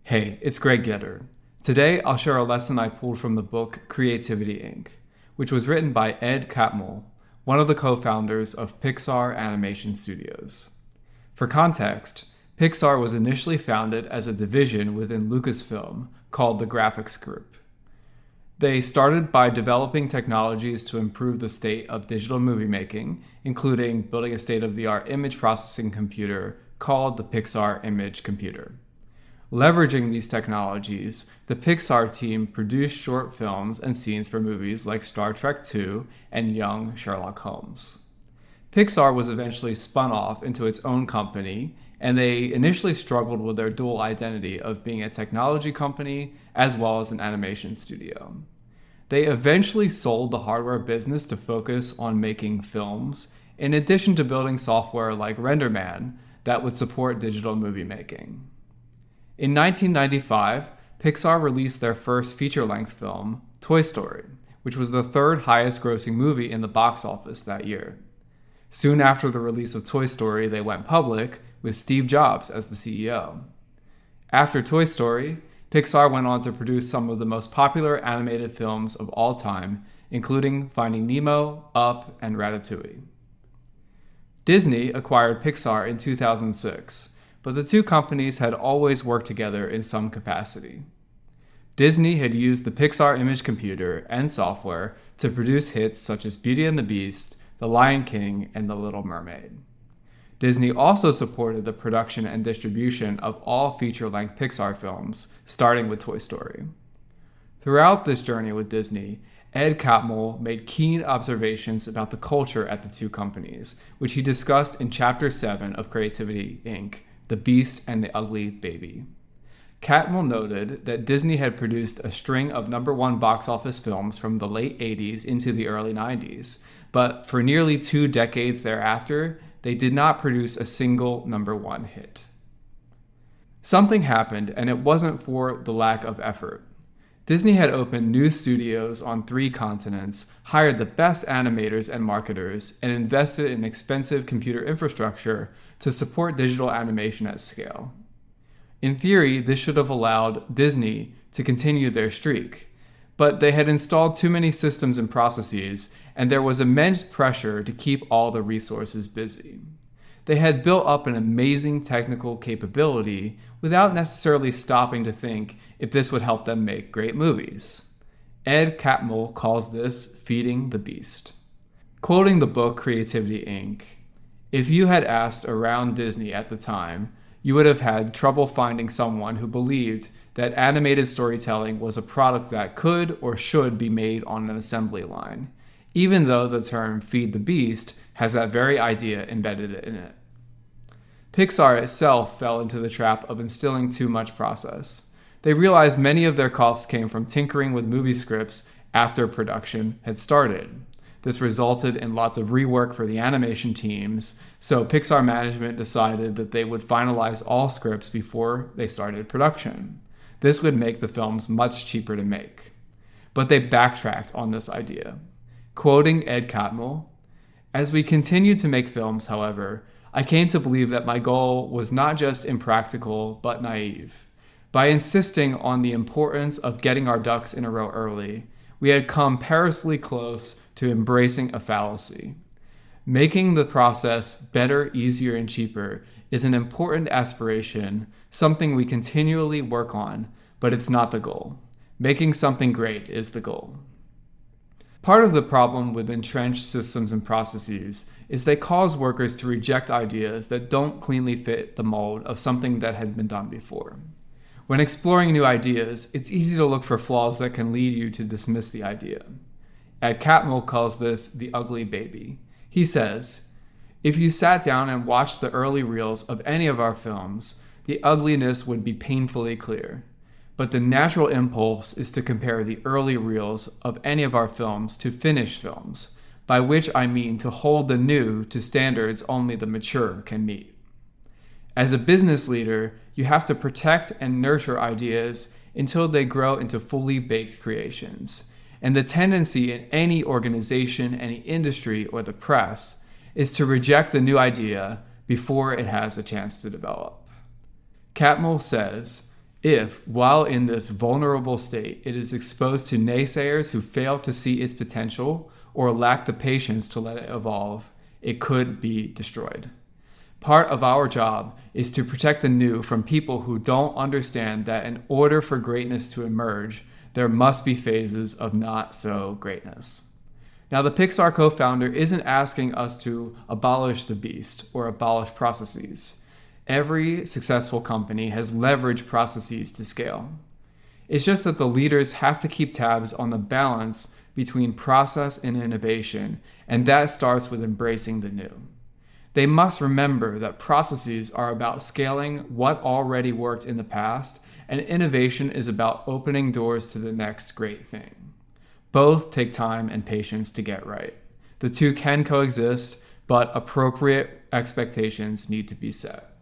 Hey, it's Greg Getter. Today, I'll share a lesson I pulled from the book Creativity Inc., which was written by Ed Catmull, one of the co-founders of Pixar Animation Studios. For context, Pixar was initially founded as a division within Lucasfilm called the Graphics Group. They started by developing technologies to improve the state of digital movie making, including building a state-of-the-art image processing computer called the Pixar Image Computer. Leveraging these technologies, the Pixar team produced short films and scenes for movies like Star Trek II and Young Sherlock Holmes. Pixar was eventually spun off into its own company, and they initially struggled with their dual identity of being a technology company as well as an animation studio. They eventually sold the hardware business to focus on making films, in addition to building software like RenderMan that would support digital movie making. In 1995, Pixar released their first feature-length film, Toy Story, which was the third highest-grossing movie in the box office that year. Soon after the release of Toy Story, they went public, with Steve Jobs as the CEO. After Toy Story, Pixar went on to produce some of the most popular animated films of all time, including Finding Nemo, Up, and Ratatouille. Disney acquired Pixar in 2006, but the two companies had always worked together in some capacity. Disney had used the Pixar Image Computer and software to produce hits such as Beauty and the Beast, The Lion King, and The Little Mermaid. Disney also supported the production and distribution of all feature-length Pixar films, starting with Toy Story. Throughout this journey with Disney, Ed Catmull made keen observations about the culture at the two companies, which he discussed in Chapter 7 of Creativity Inc., The Beast and the Ugly Baby. Catmull noted that Disney had produced a string of #1 box office films from the late 80s into the early 90s, but for nearly 2 decades thereafter, they did not produce a single #1 hit. Something happened, and it wasn't for the lack of effort. Disney had opened new studios on 3 continents, hired the best animators and marketers, and invested in expensive computer infrastructure to support digital animation at scale. In theory, this should have allowed Disney to continue their streak, but they had installed too many systems and processes, and there was immense pressure to keep all the resources busy. They had built up an amazing technical capability without necessarily stopping to think if this would help them make great movies. Ed Catmull calls this feeding the beast. Quoting the book Creativity Inc., "If you had asked around Disney at the time, you would have had trouble finding someone who believed that animated storytelling was a product that could or should be made on an assembly line, even though the term feed the beast has that very idea embedded in it." Pixar itself fell into the trap of instilling too much process. They realized many of their costs came from tinkering with movie scripts after production had started. This resulted in lots of rework for the animation teams, so Pixar management decided that they would finalize all scripts before they started production. This would make the films much cheaper to make. But they backtracked on this idea. Quoting Ed Catmull, "As we continued to make films, however, I came to believe that my goal was not just impractical, but naive. By insisting on the importance of getting our ducks in a row early, we had come perilously close to embracing a fallacy. Making the process better, easier, and cheaper is an important aspiration, something we continually work on, but it's not the goal. Making something great is the goal." Part of the problem with entrenched systems and processes is they cause workers to reject ideas that don't cleanly fit the mold of something that had been done before. When exploring new ideas, it's easy to look for flaws that can lead you to dismiss the idea. Ed Catmull calls this the ugly baby. He says, "If you sat down and watched the early reels of any of our films, the ugliness would be painfully clear. But the natural impulse is to compare the early reels of any of our films to finished films, by which I mean to hold the new to standards only the mature can meet. As a business leader, you have to protect and nurture ideas until they grow into fully baked creations. And the tendency in any organization, any industry, or the press is to reject the new idea before it has a chance to develop." Catmull says, If, while in this vulnerable state, it is exposed to naysayers who fail to see its potential or lack the patience to let it evolve, it could be destroyed. Part of our job is to protect the new from people who don't understand that in order for greatness to emerge, there must be phases of not so greatness. Now, the Pixar co-founder isn't asking us to abolish the beast or abolish processes. Every successful company has leveraged processes to scale. It's just that the leaders have to keep tabs on the balance between process and innovation, and that starts with embracing the new. They must remember that processes are about scaling what already worked in the past, and innovation is about opening doors to the next great thing. Both take time and patience to get right. The two can coexist, but appropriate expectations need to be set.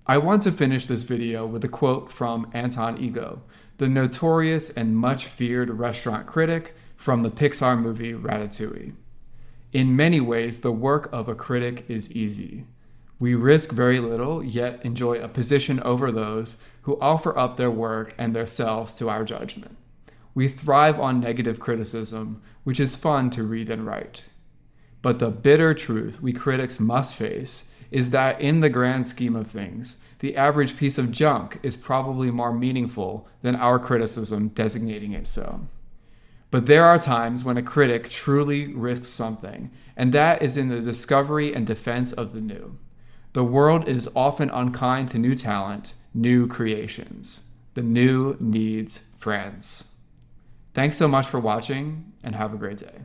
I want to finish this video with a quote from Anton Ego, the notorious and much feared restaurant critic from the Pixar movie Ratatouille. In many ways, the work of a critic is easy. We risk very little, yet enjoy a position over those who offer up their work and their selves to our judgment. We thrive on negative criticism, which is fun to read and write. But the bitter truth we critics must face is that in the grand scheme of things, the average piece of junk is probably more meaningful than our criticism designating it so. But there are times when a critic truly risks something, and that is in the discovery and defense of the new. The world is often unkind to new talent, new creations. The new needs friends. Thanks so much for watching, and have a great day.